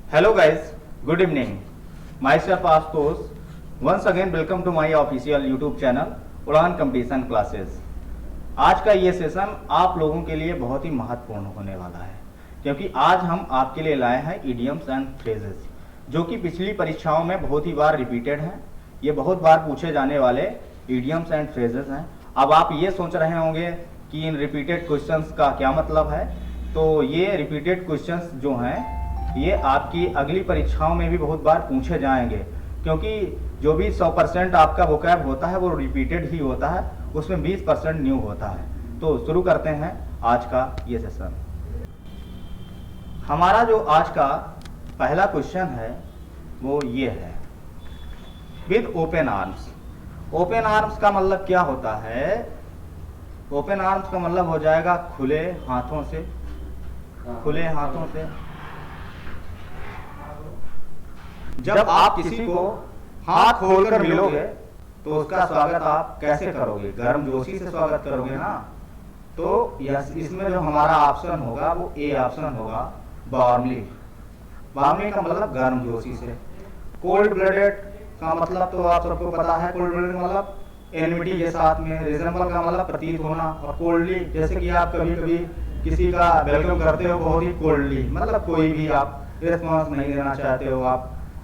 Hello guys, good evening. Myself Astos. Once again welcome to my official YouTube channel उड़ान competition classes. आज का ये session आप लोगों के लिए बहुत ही महत्वपूर्ण होने वाला है क्योंकि आज हम आपके लिए लाए हैं इडियम्स एंड फ्रेजेस जो कि पिछली परीक्षाओं में बहुत ही बार रिपीटेड हैं। ये बहुत बार पूछे जाने वाले इडियम्स एंड फ्रेजेस हैं। अब आप ये सोच रहे होंगे कि इन रिपीटेड क्वेश्चंस का क्या मतलब है। तो ये रिपीटेड क्वेश्चंस जो हैं ये आपकी अगली परीक्षाओं में भी बहुत बार पूछे जाएंगे क्योंकि जो भी 100% आपका वोकैब होता है वो रिपीटेड ही होता है, उसमें 20% न्यू होता है। तो शुरू करते हैं आज का ये सेशन। हमारा जो आज का पहला क्वेश्चन है वो ये है, with open arms. Open arms का मतलब क्या होता है? ओपन आर्म्स का मतलब हो जाएगा खुले हाथों से। खुले हाथों से जब आप किसी को हाथ खोलकर मिलोगे तो उसका स्वागत आप कैसे करोगे? गर्मजोशी से स्वागत करोगे ना। तो इसमें जो हमारा ऑप्शन होगा वो ए ऑप्शन होगा, वार्मली। वार्मली का मतलब गर्मजोशी से। कोल्ड ब्लडेड का मतलब तो आप सबको पता है, कोल्ड ब्लडेड का मतलब एनमिटी के साथ में। रिजनेबल का मतलब प्रतीत होना। और कोल्डली, जैसे कि आप कभी कभी किसी का वेलकम करते हो बहुत ही कोल्डली, मतलब कोई भी आप रिस्पॉन्स नहीं देना चाहते हो,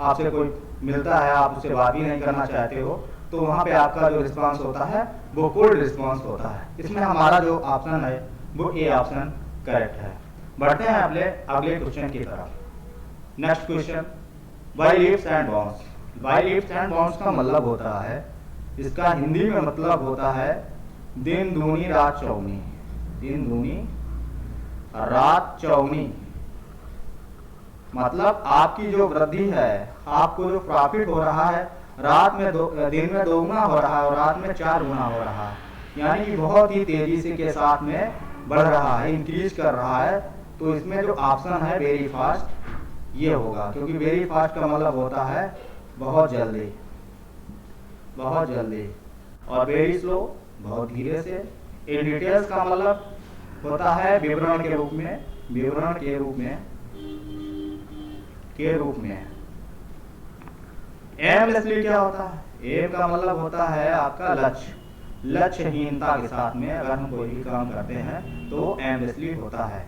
आपसे कोई मिलता है आप उससे बात भी नहीं करना चाहते हो, तो वहाँ पे आपका जो रिस्पांस होता है वो कोल्ड रिस्पांस होता है। इसमें हमारा जो ऑप्शन है वो ए ऑप्शन करेक्ट है। बढ़ते हैं अगले क्वेश्चन की तरफ। Next question, by leaves and bounce. By leaves and bounce का मतलब होता है, इसका हिंदी में मतलब होता है दिन दूनी रात चौनी। दिन दूनी रात चौनी मतलब आपकी जो वृद्धि है, आपको जो प्रॉफिट हो रहा है दिन में 2 गुना हो रहा है और रात में 4 गुना हो रहा है, यानी कि बहुत ही तेजी से के साथ में बढ़ रहा है, इंक्रीज कर रहा है। तो इसमें जो ऑप्शन है वेरी फास्ट ये होगा, क्योंकि वेरी फास्ट का मतलब होता है बहुत जल्दी, बहुत जल्दी। और वेरी स्लो बहुत धीरे से। इन डिटेल्स का मतलब होता है विवरण के रूप में, विवरण के रूप में, के रूप में। एमलेसली क्या होता है? एम का मतलब होता है आपका लक्ष्य, लक्ष्यहीनता के साथ में अगर हम कोई भी काम करते हैं तो एमलेसली होता है।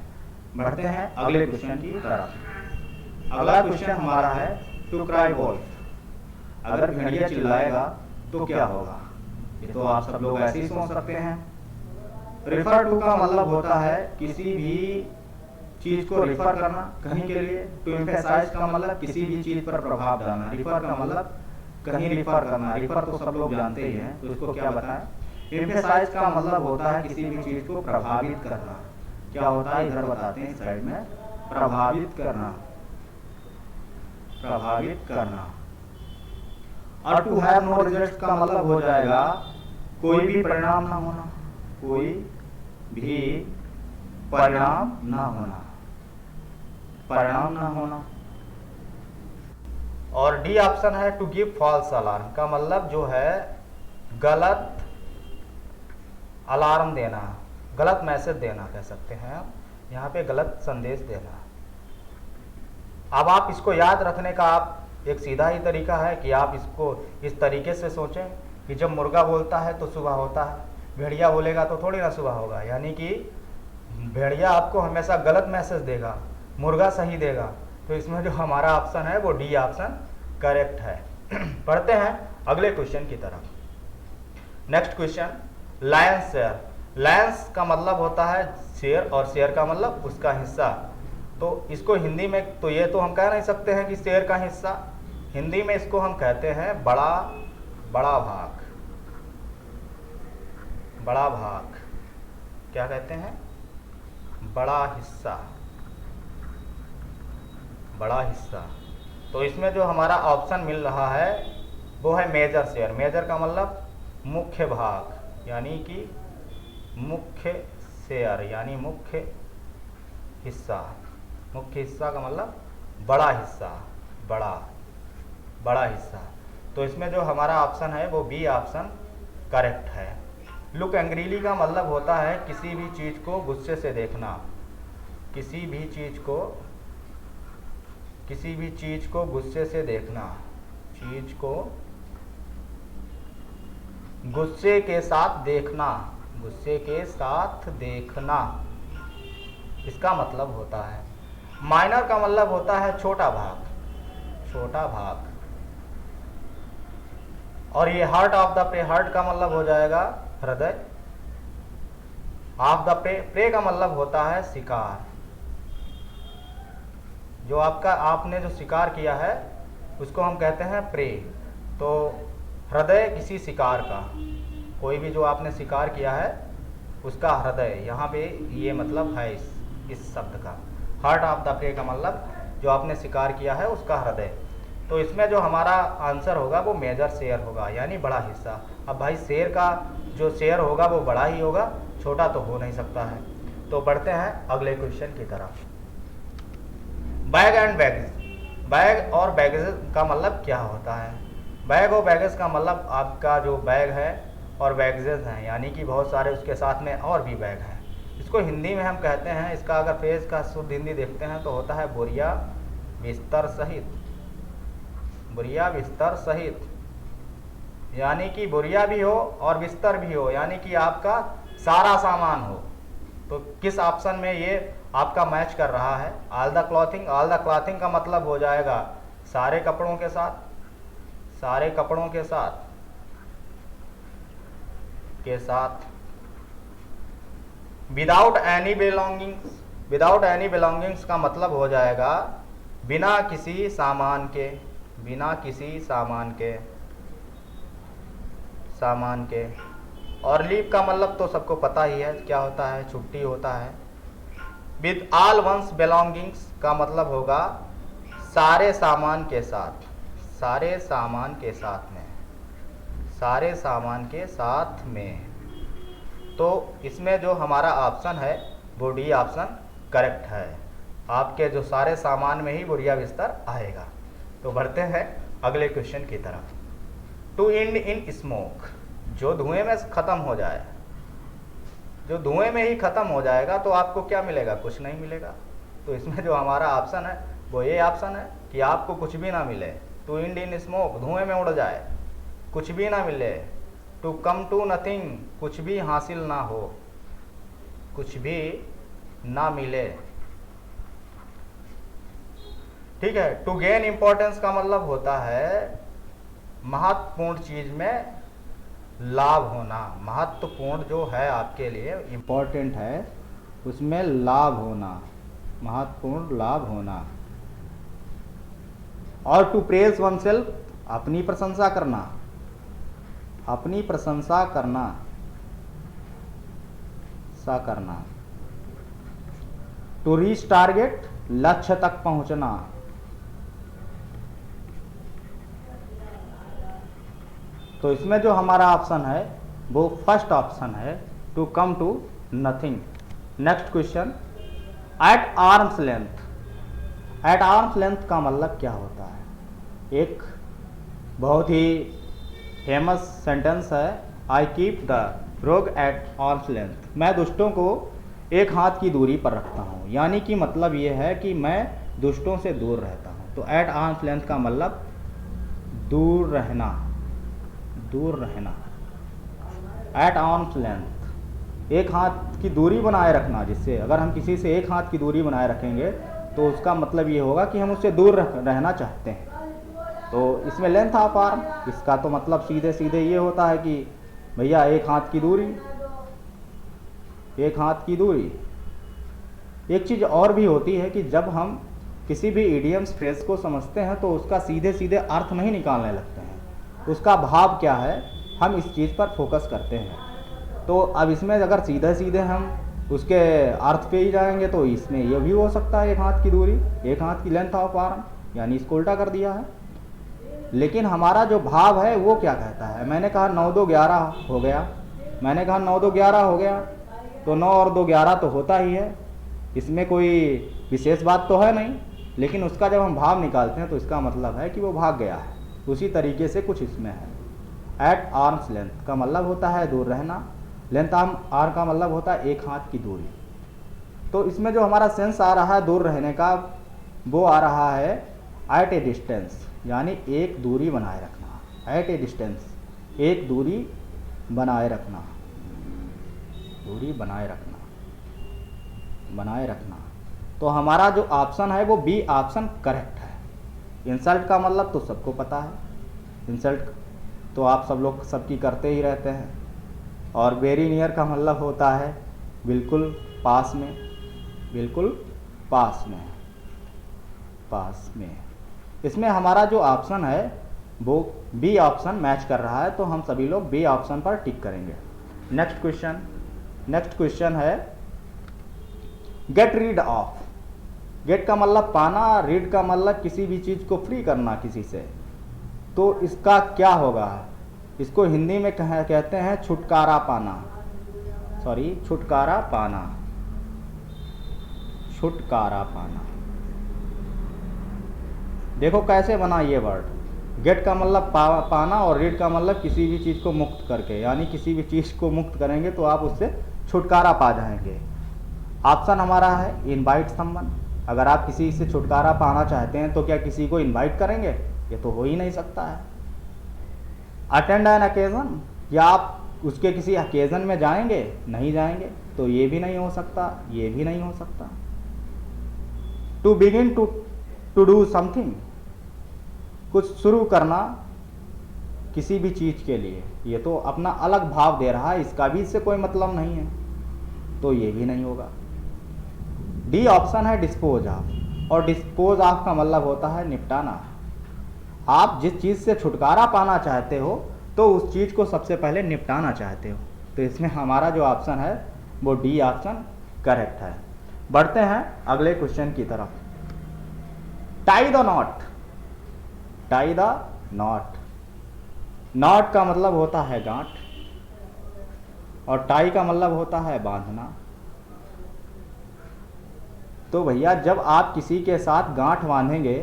बढ़ते हैं अगले क्वेश्चन की तरफ। अगला क्वेश्चन हमारा है टू क्राई वोल्फ। अगर भेड़िया चिल्लाएगा तो क्या होगा? ये तो आप सब लोग ऐसे ही सोच सकते हैं। रेफर टू का मतलब होता है किसी भी चीज को रिफर करना कहीं के लिए। टू एम्फेसाइज का मतलब किसी भी चीज पर प्रभाव डालना। रिफर का मतलब कहीं रिफर करना। रिफर तो सब लोग जानते ही हैं, तो इसको क्या बताएं। एम्फेसाइज का मतलब होता है किसी भी चीज को प्रभावित करना। क्या होता है इधर बताते हैं, साइड में। प्रभावित करना, प्रभावित करना। और टू हैव नो रिजल्ट का मतलब हो जाएगा कोई भी परिणाम ना होना, कोई भी परिणाम ना होना, परिणाम ना होना। और डी ऑप्शन है टू गिव फॉल्स अलार्म का मतलब जो है गलत अलार्म देना, गलत मैसेज देना कह सकते हैं आप, यहाँ पे गलत संदेश देना। अब आप इसको याद रखने का आप एक सीधा ही तरीका है कि आप इसको इस तरीके से सोचें कि जब मुर्गा बोलता है तो सुबह होता है, भेड़िया बोलेगा तो थोड़ी ना सुबह होगा। यानी कि भेड़िया आपको हमेशा गलत मैसेज देगा, मुर्गा सही देगा। तो इसमें जो हमारा ऑप्शन है वो डी ऑप्शन करेक्ट है। पढ़ते हैं अगले क्वेश्चन की तरफ। Next question, Lions share. Lions का मतलब होता है शेर और शेयर का मतलब उसका हिस्सा। तो इसको हिंदी में तो ये तो हम कह नहीं सकते हैं कि शेर का हिस्सा, हिंदी में इसको हम कहते हैं बड़ा बड़ा भाग। बड़ा भाग क्या कहते हैं? बड़ा हिस्सा, बड़ा हिस्सा। तो इसमें जो हमारा ऑप्शन मिल रहा है वो है मेजर शेयर। मेजर का मतलब मुख्य भाग, यानी कि मुख्य शेयर यानी मुख्य हिस्सा। मुख्य हिस्सा का मतलब बड़ा हिस्सा, बड़ा बड़ा हिस्सा। तो इसमें जो हमारा ऑप्शन है वो बी ऑप्शन करेक्ट है। लुक एंग्रीली का मतलब होता है किसी भी चीज़ को गुस्से से देखना, किसी भी चीज़ को किसी भी चीज को गुस्से से देखना, चीज को गुस्से के साथ देखना, गुस्से के साथ देखना, इसका मतलब होता है। माइनर का मतलब होता है छोटा भाग, छोटा भाग। और ये heart of the prey, heart का मतलब हो जाएगा हृदय। ऑफ द प्रे, प्रे का मतलब होता है शिकार। जो आपका आपने जो शिकार किया है उसको हम कहते हैं प्रे। तो हृदय किसी शिकार का, कोई भी जो आपने शिकार किया है उसका हृदय, यहाँ पे ये मतलब है इस शब्द का। हार्ट ऑफ द प्रे का मतलब जो आपने शिकार किया है उसका हृदय। तो इसमें जो हमारा आंसर होगा वो मेजर शेयर होगा, यानी बड़ा हिस्सा। अब भाई शेयर का जो शेयर होगा वो बड़ा ही होगा, छोटा तो हो नहीं सकता है। तो बढ़ते हैं अगले क्वेश्चन की तरफ। बैग एंड बैगेज, बैग और बैगेज का मतलब क्या होता है? बैग और बैगेज का मतलब आपका जो बैग है और बैगेज हैं, यानी कि बहुत सारे उसके साथ में और भी बैग हैं। इसको हिंदी में हम कहते हैं, इसका अगर पेज का शुद्ध हिंदी देखते हैं तो होता है बोरिया बिस्तर सहित, बोरिया बिस्तर सहित। यानी कि बोरिया भी हो और बिस्तर भी हो, यानी कि आपका सारा सामान हो। तो किस ऑप्शन में ये आपका मैच कर रहा है? All the clothing. All the clothing का मतलब हो जाएगा सारे कपड़ों के साथ, सारे कपड़ों के साथ, के साथ। Without any belongings, without any belongings का मतलब हो जाएगा बिना किसी सामान के, बिना किसी सामान के, सामान के। और लीव का मतलब तो सबको पता ही है क्या होता है, छुट्टी होता है। विद ऑल वंस बिलोंगिंग्स का मतलब होगा सारे सामान के साथ, सारे सामान के साथ में, सारे सामान के साथ में। तो इसमें जो हमारा ऑप्शन है वो डी ऑप्शन करेक्ट है। आपके जो सारे सामान में ही बोरिया बिस्तर आएगा। तो बढ़ते हैं अगले क्वेश्चन की तरफ। टू एंड इन स्मोक, जो धुएं में खत्म हो जाए, जो धुएं में ही खत्म हो जाएगा तो आपको क्या मिलेगा? कुछ नहीं मिलेगा। तो इसमें जो हमारा ऑप्शन है वो ये ऑप्शन है कि आपको कुछ भी ना मिले। टू एंड इन स्मोक, धुएं में उड़ जाए, कुछ भी ना मिले। टू कम टू नथिंग, कुछ भी हासिल ना हो, कुछ भी ना मिले। ठीक है। टू गेन इंपॉर्टेंस का मतलब होता है महत्वपूर्ण चीज में लाभ होना, महत्वपूर्ण जो है आपके लिए इंपॉर्टेंट है उसमें लाभ होना, महत्वपूर्ण लाभ होना। और टू प्रेज वन सेल्फ, अपनी प्रशंसा करना, अपनी प्रशंसा करना, सा करना। टू रीच टारगेट, लक्ष्य तक पहुंचना। तो इसमें जो हमारा ऑप्शन है वो फर्स्ट ऑप्शन है, to come to nothing. Next question, at arm's length. At arm's length का मतलब क्या होता है? एक बहुत ही फेमस सेंटेंस है, आई कीप द रोग एट आर्म्स लेंथ। मैं दुष्टों को एक हाथ की दूरी पर रखता हूँ, यानी कि मतलब ये है कि मैं दुष्टों से दूर रहता हूँ। तो एट आर्म्स लेंथ का मतलब दूर रहना, दूर रहना। एट आर्म्स लेंथ, एक हाथ की दूरी बनाए रखना, जिससे अगर हम किसी से एक हाथ की दूरी बनाए रखेंगे तो उसका मतलब ये होगा कि हम उससे दूर रहना चाहते हैं। तो इसमें लेंथ ऑफ आर्म, इसका तो मतलब सीधे सीधे ये होता है कि भैया एक हाथ की दूरी, एक हाथ की दूरी। एक चीज़ और भी होती है कि जब हम किसी भी इडियम्स फ्रेज को समझते हैं तो उसका सीधे सीधे अर्थ नहीं निकालने लगते हैं, उसका भाव क्या है हम इस चीज़ पर फोकस करते हैं। तो अब इसमें अगर सीधे सीधे हम उसके अर्थ पे ही जाएंगे तो इसमें यह भी हो सकता है एक हाथ की दूरी, एक हाथ की लेंथ ऑफ आर्म, यानी इसको उल्टा कर दिया है। लेकिन हमारा जो भाव है वो क्या कहता है? मैंने कहा 9 2 11 हो गया, मैंने कहा 9 2 11 हो गया, तो 9 और 2 11 तो होता ही है, इसमें कोई विशेष बात तो है नहीं। लेकिन उसका जब हम भाव निकालते हैं तो इसका मतलब है कि वो भाग गया है। उसी तरीके से कुछ इसमें है। एट आर्म्स लेंथ का मतलब होता है दूर रहना, लेंथ आर्म का मतलब होता है एक हाथ की दूरी। तो इसमें जो हमारा सेंस आ रहा है दूर रहने का वो आ रहा है एट ए डिस्टेंस यानी एक दूरी बनाए रखना, एट ए डिस्टेंस एक दूरी बनाए रखना, दूरी बनाए रखना, बनाए रखना। तो हमारा जो ऑप्शन है वो बी ऑप्शन करेक्ट है। इंसल्ट का मतलब तो सबको पता है, इंसल्ट तो आप सब लोग सबकी करते ही रहते हैं। और वेरी नियर का मतलब होता है बिल्कुल पास में, बिल्कुल पास में, पास में। इसमें हमारा जो ऑप्शन है वो बी ऑप्शन मैच कर रहा है, तो हम सभी लोग बी ऑप्शन पर टिक करेंगे। नेक्स्ट क्वेश्चन, नेक्स्ट क्वेश्चन है गेट रीड ऑफ। गेट का मतलब पाना, रीड का मतलब किसी भी चीज़ को फ्री करना किसी से। तो इसका क्या होगा, इसको हिंदी में कहते हैं छुटकारा पाना, सॉरी छुटकारा पाना, छुटकारा पाना। देखो कैसे बना ये वर्ड, गेट का मतलब पाना और रीड का मतलब किसी भी चीज़ को मुक्त करके, यानी किसी भी चीज़ को मुक्त करेंगे तो आप उससे छुटकारा पा जाएंगे। ऑप्शन हमारा है इनवाइट समवन। अगर आप किसी से छुटकारा पाना चाहते हैं तो क्या किसी को इनवाइट करेंगे, ये तो हो ही नहीं सकता है। अटेंड एन अकेजन, या आप उसके किसी अकेजन में जाएंगे, नहीं जाएंगे, तो ये भी नहीं हो सकता, ये भी नहीं हो सकता। To begin to do something, कुछ शुरू करना किसी भी चीज़ के लिए, ये तो अपना अलग भाव दे रहा है, इसका भी इससे कोई मतलब नहीं है, तो ये भी नहीं होगा। डी ऑप्शन है डिस्पोज ऑफ, और डिस्पोज ऑफ का मतलब होता है निपटाना। आप जिस चीज़ से छुटकारा पाना चाहते हो तो उस चीज़ को सबसे पहले निपटाना चाहते हो, तो इसमें हमारा जो ऑप्शन है वो डी ऑप्शन करेक्ट है। बढ़ते हैं अगले क्वेश्चन की तरफ। Tie the not, tie the not, not का मतलब होता है गांठ और टाई का मतलब होता है बांधना। तो भैया जब आप किसी के साथ गांठ बांधेंगे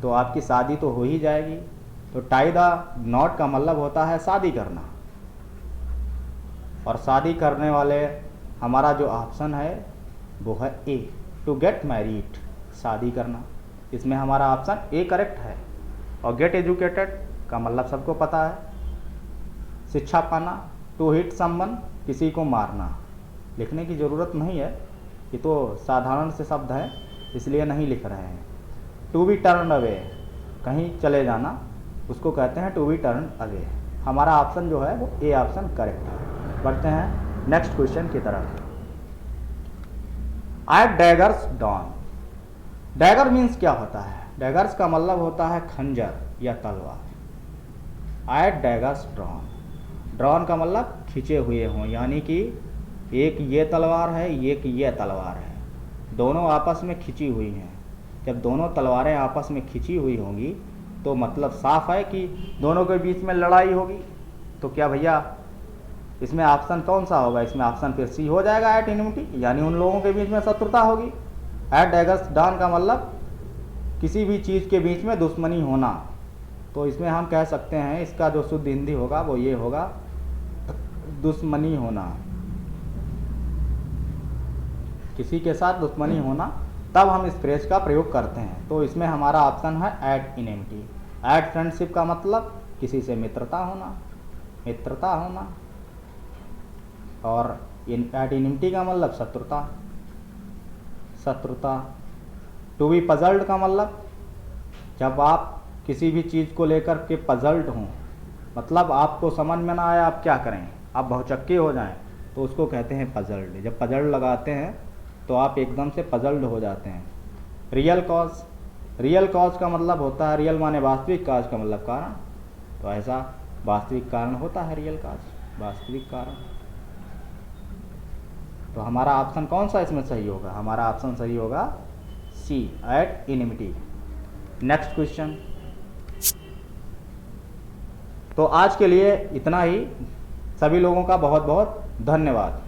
तो आपकी शादी तो हो ही जाएगी, तो टाई द नॉट का मतलब होता है शादी करना। और शादी करने वाले हमारा जो ऑप्शन है वो है ए, टू गेट मैरिड, शादी करना। इसमें हमारा ऑप्शन ए करेक्ट है। और गेट एजुकेटेड का मतलब सबको पता है, शिक्षा पाना। टू हिट समवन, किसी को मारना, लिखने की ज़रूरत नहीं है, ये तो साधारण से शब्द है इसलिए नहीं लिख रहे हैं। टू बी टर्न अवे, कहीं चले जाना, उसको कहते हैं टू बी टर्न अवे। हमारा ऑप्शन जो है वो ए ऑप्शन करेक्ट है। बढ़ते हैं नेक्स्ट क्वेश्चन की तरफ। At daggers drawn, dagger means क्या होता है, डैगर्स का मतलब होता है खंजर या तलवार। एट डैगर्स ड्रॉन, ड्रॉन का मतलब खींचे हुए हों, यानी कि एक ये तलवार है, एक ये तलवार है, दोनों आपस में खिंची हुई हैं। जब दोनों तलवारें आपस में खिंची हुई होंगी तो मतलब साफ है कि दोनों के बीच में लड़ाई होगी। तो क्या भैया इसमें ऑप्शन कौन सा होगा, इसमें ऑप्शन फिर सी हो जाएगा, एट इनिमिटी, यानी उन लोगों के बीच में शत्रुता होगी। एट डैगर्स डॉन का मतलब किसी भी चीज़ के बीच में दुश्मनी होना। तो इसमें हम कह सकते हैं इसका जो शुद्ध हिंदी होगा वो ये होगा, दुश्मनी होना, किसी के साथ दुश्मनी होना, तब हम इस फ्रेज का प्रयोग करते हैं। तो इसमें हमारा ऑप्शन है एट इनिमिटी। एट फ्रेंडशिप का मतलब किसी से मित्रता होना, मित्रता होना। और एट इनिमिटी का मतलब शत्रुता, शत्रुता। टू बी पजल्ड का मतलब जब आप किसी भी चीज़ को लेकर के पजल्ड हों, मतलब आपको समझ में ना आया आप क्या करें, आप बहुचक्के हो जाएं, तो उसको कहते हैं पजल्ड। जब पजल्ड लगाते हैं तो आप एकदम से पजल्ड हो जाते हैं। रियल कॉज, रियल कॉज का मतलब होता है, रियल माने वास्तविक, कॉज का मतलब कारण, तो ऐसा वास्तविक कारण होता है रियल कॉज, वास्तविक कारण। तो हमारा ऑप्शन कौन सा इसमें सही होगा, हमारा ऑप्शन सही होगा C, at infinity. Next question. तो आज के लिए इतना ही, सभी लोगों का बहुत बहुत धन्यवाद।